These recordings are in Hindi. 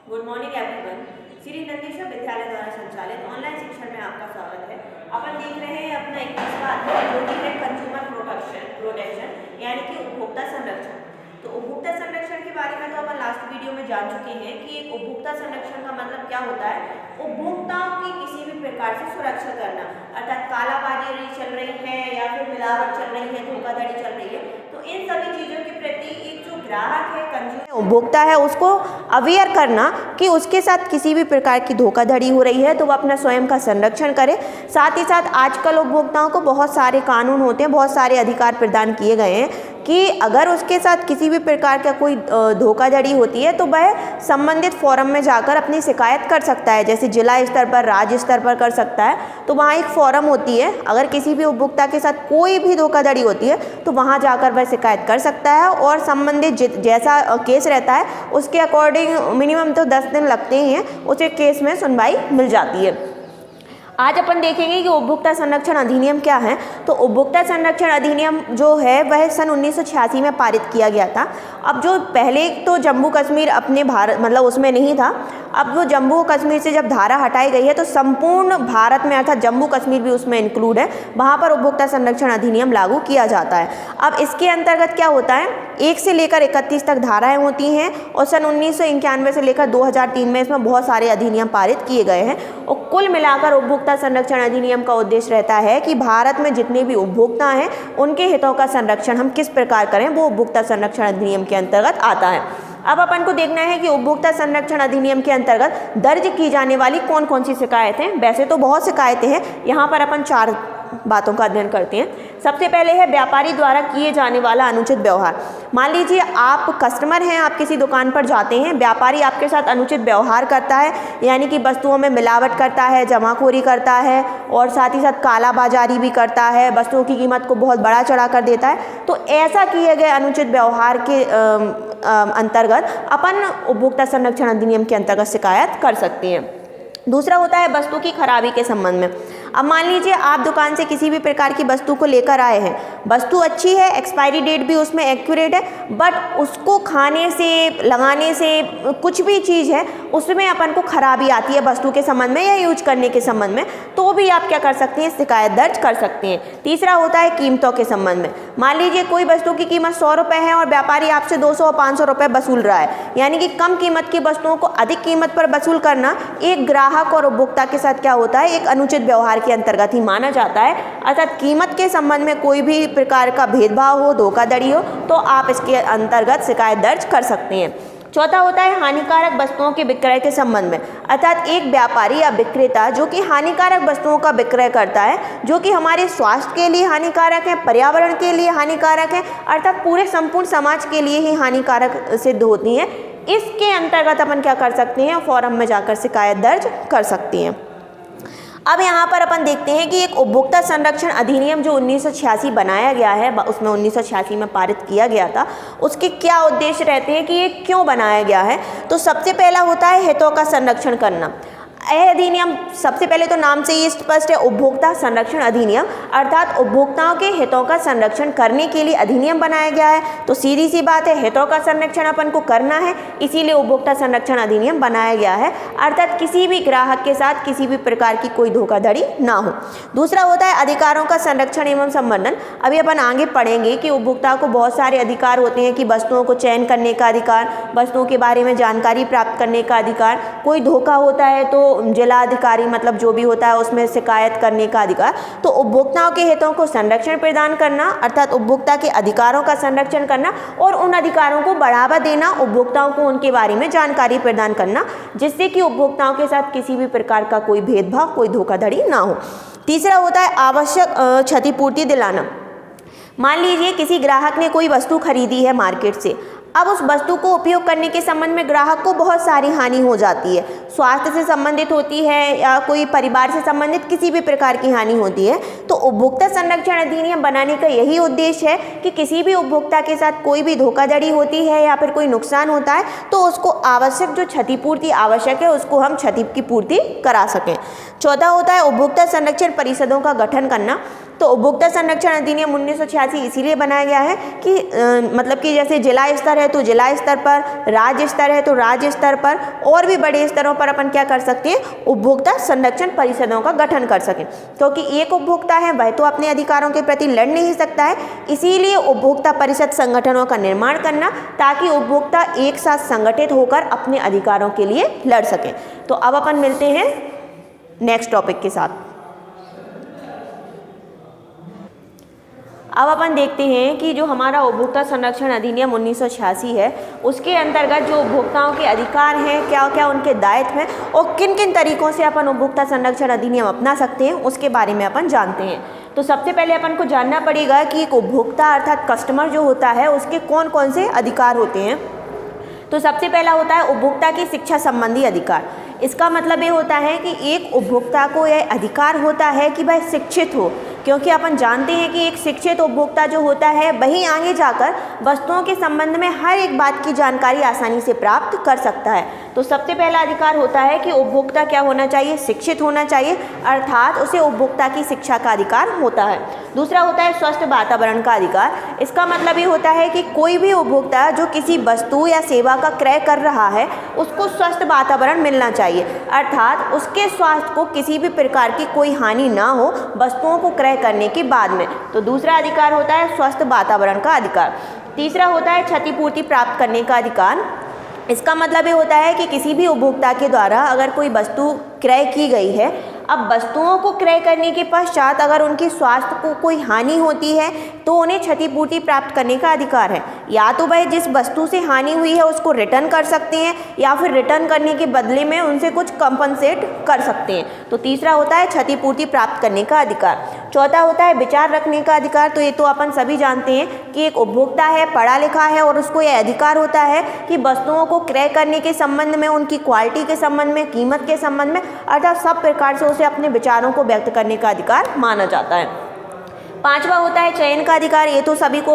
Good morning everyone. Shri Nandishwar विद्यालय द्वारा संचालित ऑनलाइन शिक्षण में आपका स्वागत है। अपन देख रहे हैं अपना 21वां अध्याय जो कि है कंज्यूमर प्रोटेक्शन यानी कि उपभोक्ता संरक्षण। तो उपभोक्ता संरक्षण के बारे में तो अपन लास्ट वीडियो में जान चुके हैं कि एक उपभोक्ता संरक्षण का मतलब क्या होता है। उपभोक्ताओं की किसी भी प्रकार से सुरक्षा करना, अर्थात कालाबाजारी चल रही है या फिर मिलावट चल रही है, धोखाधड़ी चल रही है, तो इन सभी चीज़ों के प्रति एक जो ग्राहक है, कंज्यूमर उपभोक्ता है, उसको अवेयर करना कि उसके साथ किसी भी प्रकार की धोखाधड़ी हो रही है तो वह अपना स्वयं का संरक्षण करे। साथ ही साथ आजकल उपभोक्ताओं को बहुत सारे कानून होते हैं, बहुत सारे अधिकार प्रदान किए गए हैं कि अगर उसके साथ किसी भी प्रकार का कोई धोखाधड़ी होती है तो वह संबंधित फोरम में जाकर अपनी शिकायत कर सकता है। जैसे जिला स्तर पर, राज्य स्तर पर कर सकता है। तो वहाँ एक फोरम होती है, अगर किसी भी उपभोक्ता के साथ कोई भी धोखाधड़ी होती है तो वहाँ जाकर वह शिकायत कर सकता है और संबंधित जैसा केस रहता है उसके अकॉर्डिंग मिनिमम तो 10 दिन लगते ही हैं, उसे केस में सुनवाई मिल जाती है। आज अपन देखेंगे कि उपभोक्ता संरक्षण अधिनियम क्या है। तो उपभोक्ता संरक्षण अधिनियम जो है वह सन 1986 में पारित किया गया था। अब जो पहले तो जम्मू कश्मीर अपने भारत मतलब उसमें नहीं था, अब वो जम्मू कश्मीर से जब धारा हटाई गई है तो संपूर्ण भारत में अर्थात जम्मू कश्मीर भी उसमें इंक्लूड है, वहाँ पर उपभोक्ता संरक्षण अधिनियम लागू किया जाता है। अब इसके अंतर्गत क्या होता है, 1 से लेकर 31 तक धाराएं होती हैं और सन 1991 से लेकर 2003 में इसमें बहुत सारे अधिनियम पारित किए गए हैं। और कुल मिलाकर उपभोक्ता संरक्षण अधिनियम का उद्देश्य रहता है कि भारत में जितने भी उपभोक्ता हैं उनके हितों का संरक्षण हम किस प्रकार करें, वो उपभोक्ता संरक्षण अधिनियम के अंतर्गत आता है। अब अपन को देखना है कि उपभोक्ता संरक्षण अधिनियम के अंतर्गत दर्ज की जाने वाली कौन कौन सी शिकायतें। वैसे तो बहुत शिकायतें हैं, यहाँ पर अपन 4 बातों का अध्ययन करते हैं। सबसे पहले है व्यापारी द्वारा किए जाने वाला अनुचित व्यवहार। मान लीजिए आप कस्टमर हैं, आप किसी दुकान पर जाते हैं, व्यापारी आपके साथ अनुचित व्यवहार करता है, यानी कि वस्तुओं में मिलावट करता है, जमाखोरी करता है और साथ ही साथ कालाबाजारी भी करता है, वस्तुओं की कीमत को बहुत बढ़ा चढ़ा कर देता है। तो ऐसा किए गए अनुचित व्यवहार के अंतर्गत अपन उपभोक्ता संरक्षण अधिनियम के अंतर्गत शिकायत कर सकते हैं। दूसरा होता है वस्तु की खराबी के संबंध में। अब मान लीजिए आप दुकान से किसी भी प्रकार की वस्तु को लेकर आए हैं, वस्तु अच्छी है, एक्सपायरी डेट भी उसमें एक्यूरेट है, बट उसको खाने से, लगाने से, कुछ भी चीज़ है उसमें अपन को खराबी आती है वस्तु के संबंध में या यूज करने के संबंध में, तो भी आप क्या कर सकते हैं, शिकायत दर्ज कर सकते हैं। तीसरा होता है कीमतों के संबंध में। मान लीजिए कोई वस्तु की कीमत 100 रुपये है और व्यापारी आपसे 200 और 500 रुपये वसूल रहा है, यानी कि कम कीमत की वस्तुओं को अधिक कीमत पर वसूल करना एक ग्राहक और उपभोक्ता के साथ क्या होता है, एक अनुचित व्यवहार के अंतर्गत ही माना जाता है। अर्थात कीमत के संबंध में कोई भी प्रकार का भेदभाव हो, धोखाधड़ी हो, तो आप इसके अंतर्गत शिकायत दर्ज कर सकते हैं। चौथा होता है हानिकारक वस्तुओं के विक्रय के संबंध में। अर्थात एक व्यापारी या विक्रेता जो कि हानिकारक वस्तुओं का विक्रय करता है, जो कि हमारे स्वास्थ्य के लिए हानिकारक है, पर्यावरण के लिए हानिकारक है, अर्थात पूरे संपूर्ण समाज के लिए ही हानिकारक सिद्ध होती हैं, इसके अंतर्गत अपन क्या कर सकते हैं, फोरम में जाकर शिकायत दर्ज कर सकते हैं। अब यहाँ पर अपन देखते हैं कि एक उपभोक्ता संरक्षण अधिनियम जो 1986 बनाया गया है, उसमें 1986 में पारित किया गया था, उसके क्या उद्देश्य रहते हैं कि ये क्यों बनाया गया है। तो सबसे पहला होता है हितों का संरक्षण करना। यह अधिनियम सबसे पहले तो नाम से ही स्पष्ट है, उपभोक्ता संरक्षण अधिनियम, अर्थात उपभोक्ताओं के हितों का संरक्षण करने के लिए अधिनियम बनाया गया है। तो सीधी सी बात है, हितों का संरक्षण अपन को करना है, इसीलिए उपभोक्ता संरक्षण अधिनियम बनाया गया है, अर्थात किसी भी ग्राहक के साथ किसी भी प्रकार की कोई धोखाधड़ी ना हो। दूसरा होता है अधिकारों का संरक्षण एवं संवर्धन। अभी अपन आगे पढ़ेंगे कि उपभोक्ता को बहुत सारे अधिकार होते हैं कि वस्तुओं को चयन करने का अधिकार, वस्तुओं के बारे में जानकारी प्राप्त करने का अधिकार, कोई धोखा होता है तो जिला अधिकारी मतलब जो भी होता है उसमें शिकायत करने का अधिकार। तो उपभोक्ताओं के हितों को संरक्षण प्रदान करना, अर्थात उपभोक्ता के अधिकारों का संरक्षण करना और उन अधिकारों को बढ़ावा देना, उपभोक्ताओं को उनके बारे में जानकारी प्रदान करना, जिससे कि उपभोक्ताओं के साथ किसी भी प्रकार का कोई भेदभाव, कोई धोखाधड़ी ना हो। तीसरा होता है आवश्यक क्षतिपूर्ति दिलाना। मान लीजिए किसी ग्राहक ने कोई वस्तु खरीदी है मार्केट से, अब उस वस्तु को उपयोग करने के संबंध में ग्राहक को बहुत सारी हानि हो जाती है, स्वास्थ्य से संबंधित होती है या कोई परिवार से संबंधित किसी भी प्रकार की हानि होती है। तो उपभोक्ता संरक्षण अधिनियम बनाने का यही उद्देश्य है कि किसी भी उपभोक्ता के साथ कोई भी धोखाधड़ी होती है या फिर कोई नुकसान होता है तो उसको आवश्यक जो क्षतिपूर्ति आवश्यक है उसको हम क्षति की पूर्ति करा सकें। चौथा होता है उपभोक्ता संरक्षण परिषदों का गठन करना। तो उपभोक्ता संरक्षण अधिनियम 1986 इसीलिए बनाया गया है कि मतलब कि जैसे जिला स्तर है तो जिला स्तर पर, राज्य स्तर है तो राज्य स्तर पर, और भी बड़े स्तरों पर अपन क्या कर सकते हैं, उपभोक्ता संरक्षण परिषदों का गठन कर सकें। क्योंकि एक उपभोक्ता है वह तो अपने अधिकारों के प्रति लड़ नहीं सकता है, इसीलिए उपभोक्ता परिषद संगठनों का निर्माण करना ताकि उपभोक्ता एक साथ संगठित होकर अपने अधिकारों के लिए लड़ सकें। तो अब अपन मिलते हैं नेक्स्ट टॉपिक के साथ। अब अपन देखते हैं कि जो हमारा उपभोक्ता संरक्षण अधिनियम 1986 है उसके अंतर्गत जो उपभोक्ताओं के अधिकार हैं, क्या क्या उनके दायित्व हैं और किन किन तरीकों से अपन उपभोक्ता संरक्षण अधिनियम अपना सकते हैं उसके बारे में अपन जानते हैं। तो सबसे पहले अपन को जानना पड़ेगा कि एक उपभोक्ता अर्थात कस्टमर जो होता है उसके कौन कौन से अधिकार होते हैं। तो सबसे पहला होता है उपभोक्ता की शिक्षा संबंधी अधिकार। इसका मतलब ये होता है कि एक उपभोक्ता को यह अधिकार होता है कि वह शिक्षित हो, क्योंकि अपन जानते हैं कि एक शिक्षित उपभोक्ता जो होता है वही आगे जाकर वस्तुओं के संबंध में हर एक बात की जानकारी आसानी से प्राप्त कर सकता है। तो सबसे पहला अधिकार होता है कि उपभोक्ता क्या होना चाहिए, शिक्षित होना चाहिए, अर्थात उसे उपभोक्ता की शिक्षा का अधिकार होता है। दूसरा होता है स्वस्थ वातावरण का अधिकार। इसका मतलब ये होता है कि कोई भी उपभोक्ता जो किसी वस्तु या सेवा का क्रय कर रहा है उसको स्वस्थ वातावरण मिलना चाहिए, अर्थात उसके स्वास्थ्य को किसी भी प्रकार की कोई हानि ना हो वस्तुओं को क्रय करने के बाद में। तो दूसरा अधिकार होता है स्वस्थ वातावरण का अधिकार। तीसरा होता है क्षतिपूर्ति प्राप्त करने का अधिकार। इसका मतलब ये होता है कि किसी भी उपभोक्ता के द्वारा अगर कोई वस्तु क्रय की गई है, अब वस्तुओं को क्रय करने के पश्चात अगर उनके स्वास्थ्य को कोई हानि होती है तो उन्हें क्षतिपूर्ति प्राप्त करने का अधिकार है। या तो वह जिस वस्तु से हानि हुई है उसको रिटर्न कर सकते हैं या फिर रिटर्न करने के बदले में उनसे कुछ कंपनसेट कर सकते हैं। तो तीसरा होता है क्षतिपूर्ति प्राप्त करने का अधिकार। चौथा होता है विचार रखने का अधिकार। तो ये तो अपन सभी जानते हैं कि एक उपभोक्ता है, पढ़ा लिखा है और उसको यह अधिकार होता है कि वस्तुओं को क्रय करने के संबंध में, उनकी क्वालिटी के संबंध में, कीमत के संबंध में, अर्थात सब प्रकार से उसे अपने विचारों को व्यक्त करने का अधिकार माना जाता है। पांचवा होता है चयन का अधिकार। ये तो सभी को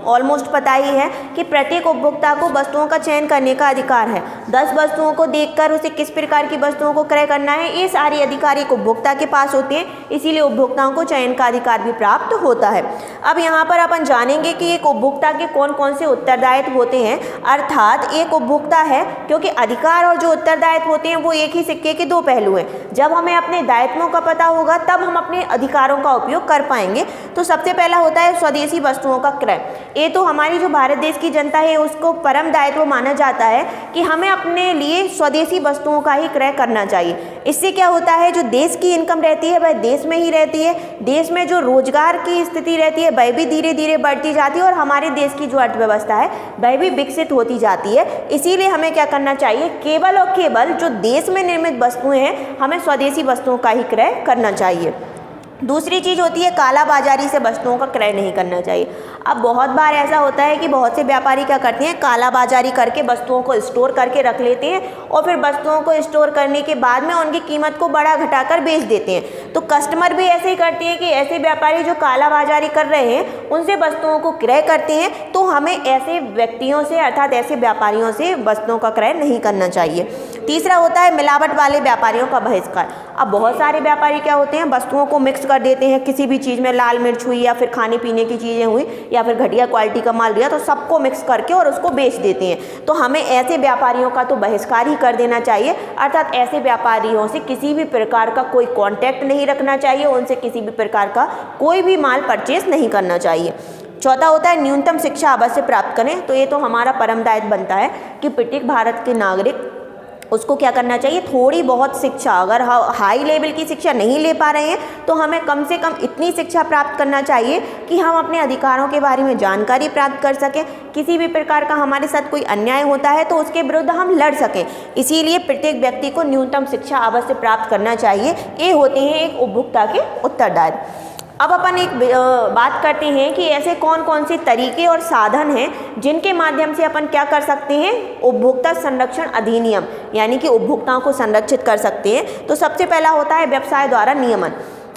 ऑलमोस्ट पता ही है कि प्रत्येक उपभोक्ता को वस्तुओं का चयन करने का अधिकार है। 10 वस्तुओं को देखकर उसे किस प्रकार की वस्तुओं को क्रय करना है, ये सारी अधिकार एक उपभोक्ता के पास होते हैं, इसीलिए उपभोक्ताओं को चयन का अधिकार भी प्राप्त होता है। अब यहाँ पर अपन जानेंगे कि एक उपभोक्ता के कौन कौन से उत्तरदायित्व होते हैं। अर्थात एक उपभोक्ता है, क्योंकि अधिकार और जो उत्तरदायित्व होते हैं वो एक ही सिक्के के दो पहलू हैं। जब हमें अपने दायित्वों का पता होगा तब हम अपने अधिकारों का उपयोग कर पाएंगे। तो सबसे पहला होता है स्वदेशी वस्तुओं का क्रय। ये तो हमारी जो भारत देश की जनता है उसको परम दायित्व माना जाता है कि हमें अपने लिए स्वदेशी वस्तुओं का ही क्रय करना चाहिए। इससे क्या होता है, जो देश की इनकम रहती है वह देश में ही रहती है, देश में जो रोजगार की स्थिति रहती है वह भी धीरे धीरे बढ़ती जाती है और हमारे देश की जो अर्थव्यवस्था है वह भी विकसित होती जाती है। इसीलिए हमें क्या करना चाहिए, केवल और केवल जो देश में निर्मित वस्तुएं हैं हमें स्वदेशी वस्तुओं का ही क्रय करना चाहिए। दूसरी चीज़ होती है कालाबाजारी से वस्तुओं का क्रय नहीं करना चाहिए। अब बहुत बार ऐसा होता है कि बहुत से व्यापारी क्या करते हैं, कालाबाजारी करके वस्तुओं को स्टोर करके रख लेते हैं और फिर वस्तुओं को स्टोर करने के बाद में उनकी कीमत को बढ़ा घटाकर बेच देते हैं। तो कस्टमर भी ऐसे ही करते हैं कि ऐसे व्यापारी जो कालाबाजारी कर रहे हैं उनसे वस्तुओं को क्रय करते हैं। तो हमें ऐसे व्यक्तियों से अर्थात ऐसे व्यापारियों से वस्तुओं का क्रय नहीं करना चाहिए। तीसरा होता है मिलावट वाले व्यापारियों का बहिष्कार। अब बहुत सारे व्यापारी क्या होते हैं, वस्तुओं को मिक्स कर देते हैं, किसी भी चीज़ में लाल मिर्च हुई या फिर खाने पीने की चीज़ें हुई या फिर घटिया क्वालिटी का माल दिया तो सबको मिक्स करके और उसको बेच देते हैं। तो हमें ऐसे व्यापारियों का तो बहिष्कार ही कर देना चाहिए, अर्थात ऐसे व्यापारियों से किसी भी प्रकार का कोई कॉन्टैक्ट नहीं रखना चाहिए, उनसे किसी भी प्रकार का कोई भी माल परचेस नहीं करना चाहिए। चौथा होता है न्यूनतम शिक्षा अवश्य प्राप्त करें। तो ये तो हमारा परम दायित्व बनता है कि प्रत्येक भारत के नागरिक उसको क्या करना चाहिए, थोड़ी बहुत शिक्षा, अगर हाई लेवल की शिक्षा नहीं ले पा रहे हैं तो हमें कम से कम इतनी शिक्षा प्राप्त करना चाहिए कि हम अपने अधिकारों के बारे में जानकारी प्राप्त कर सकें। किसी भी प्रकार का हमारे साथ कोई अन्याय होता है तो उसके विरुद्ध हम लड़ सकें। इसीलिए प्रत्येक व्यक्ति को न्यूनतम शिक्षा अवश्य प्राप्त करना चाहिए। ये होते हैं एक उपभोक्ता के उत्तरदायित्व। अब अपन एक बात करते हैं कि ऐसे कौन कौन से तरीके और साधन हैं जिनके माध्यम से अपन क्या कर सकते हैं, उपभोक्ता संरक्षण अधिनियम यानी कि उपभोक्ताओं को संरक्षित कर सकते हैं। तो सबसे पहला होता है व्यवसाय द्वारा नियमन।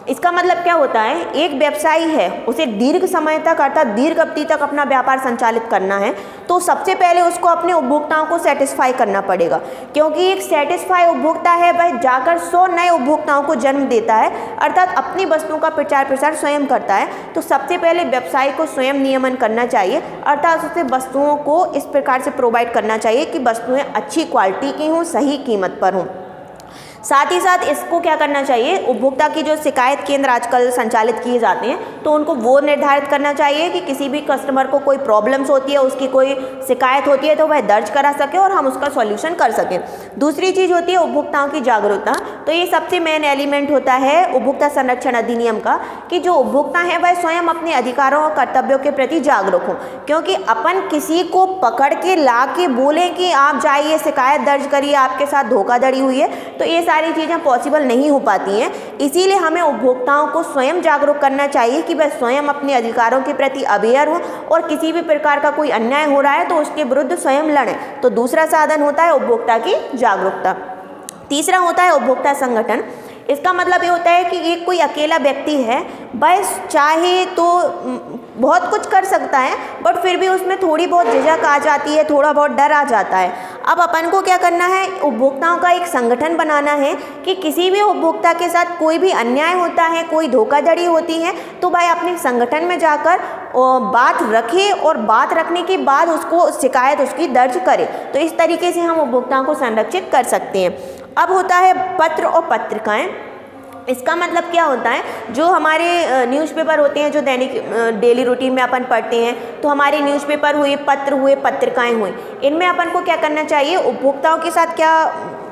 इसका मतलब क्या होता है, एक व्यवसायी है, उसे दीर्घ समय तक अर्थात दीर्घ अवधि तक अपना व्यापार संचालित करना है तो सबसे पहले उसको अपने उपभोक्ताओं को सेटिस्फाई करना पड़ेगा, क्योंकि एक सेटिस्फाई उपभोक्ता है वह जाकर 100 नए उपभोक्ताओं को जन्म देता है, अर्थात अपनी वस्तुओं का प्रचार प्रसार स्वयं करता है। तो सबसे पहले व्यवसायी को स्वयं नियमन करना चाहिए, अर्थात उसे वस्तुओं को इस प्रकार से प्रोवाइड करना चाहिए कि वस्तुएं अच्छी क्वालिटी की हों, सही कीमत पर हों। साथ ही साथ इसको क्या करना चाहिए, उपभोक्ता की जो शिकायत केंद्र आजकल संचालित किए जाते हैं तो उनको वो निर्धारित करना चाहिए कि किसी भी कस्टमर को कोई प्रॉब्लम्स होती है, उसकी कोई शिकायत होती है तो वह दर्ज करा सके और हम उसका सॉल्यूशन कर सकें। दूसरी चीज़ होती है उपभोक्ताओं की जागरूकता। तो ये सबसे मेन एलिमेंट होता है उपभोक्ता संरक्षण अधिनियम का कि जो उपभोक्ता है वह स्वयं अपने अधिकारों और कर्तव्यों के प्रति जागरूक हो, क्योंकि अपन किसी को पकड़ के ला के बोलें कि आप जाइए शिकायत दर्ज करिए, आपके साथ धोखाधड़ी हुई है, तो ये सारी चीज़ें पॉसिबल नहीं हो पाती हैं। इसीलिए हमें उपभोक्ताओं को स्वयं जागरूक करना चाहिए कि वह स्वयं अपने अधिकारों के प्रति अवेयर हो और किसी भी प्रकार का कोई अन्याय हो रहा है तो उसके विरुद्ध स्वयं लड़ें। तो दूसरा साधन होता है उपभोक्ता की जागरूकता। तीसरा होता है उपभोक्ता संगठन। इसका मतलब ये होता है कि एक कोई अकेला व्यक्ति है, वह चाहे तो बहुत कुछ कर सकता है बट फिर भी उसमें थोड़ी बहुत झिझक आ जाती है, थोड़ा बहुत डर आ जाता है। अब अपन को क्या करना है, उपभोक्ताओं का एक संगठन बनाना है कि किसी भी उपभोक्ता के साथ कोई भी अन्याय होता है, कोई धोखाधड़ी होती है तो भाई अपने संगठन में जाकर बात रखे और बात रखने के बाद उसको शिकायत उसकी दर्ज करे। तो इस तरीके से हम उपभोक्ताओं को संरक्षित कर सकते हैं। अब होता है पत्र और पत्रिकाएं। इसका मतलब क्या होता है, जो हमारे न्यूज़पेपर होते हैं जो दैनिक डेली रूटीन में अपन पढ़ते हैं, तो हमारे न्यूज़पेपर हुए, पत्र हुए, पत्रिकाएं हुई, इनमें अपन को क्या करना चाहिए, उपभोक्ताओं के साथ क्या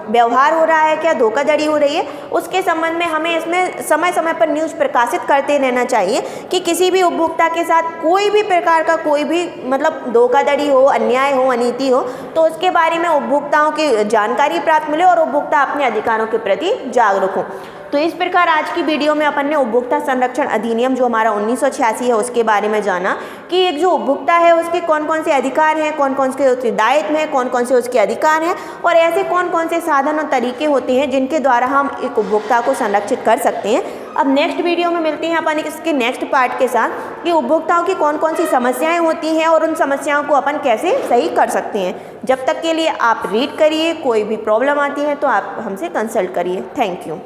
व्यवहार हो रहा है, क्या धोखाधड़ी हो रही है, उसके संबंध में हमें इसमें समय समय पर न्यूज़ प्रकाशित करते रहना चाहिए कि किसी भी उपभोक्ता के साथ कोई भी प्रकार का कोई भी मतलब धोखाधड़ी हो, अन्याय हो, अनीति हो, तो उसके बारे में उपभोक्ताओं की जानकारी प्राप्त मिले और उपभोक्ता अपने अधिकारों के प्रति जागरूक हो। तो इस प्रकार आज की वीडियो में अपन ने उपभोक्ता संरक्षण अधिनियम जो हमारा 1986 है उसके बारे में जाना कि एक जो उपभोक्ता है उसके कौन कौन से अधिकार हैं, कौन कौन से उसके दायित्व हैं, कौन कौन से उसके अधिकार हैं और ऐसे कौन कौन से साधन और तरीके होते हैं जिनके द्वारा हम एक उपभोक्ता को संरक्षित कर सकते हैं। अब नेक्स्ट वीडियो में मिलते हैं अपन इसके नेक्स्ट पार्ट के साथ कि उपभोक्ताओं की कौन कौन सी समस्याएं होती हैं और उन समस्याओं को अपन कैसे सही कर सकते हैं। जब तक के लिए आप रीड करिए, कोई भी प्रॉब्लम आती है तो आप हमसे कंसल्ट करिए। Thank you.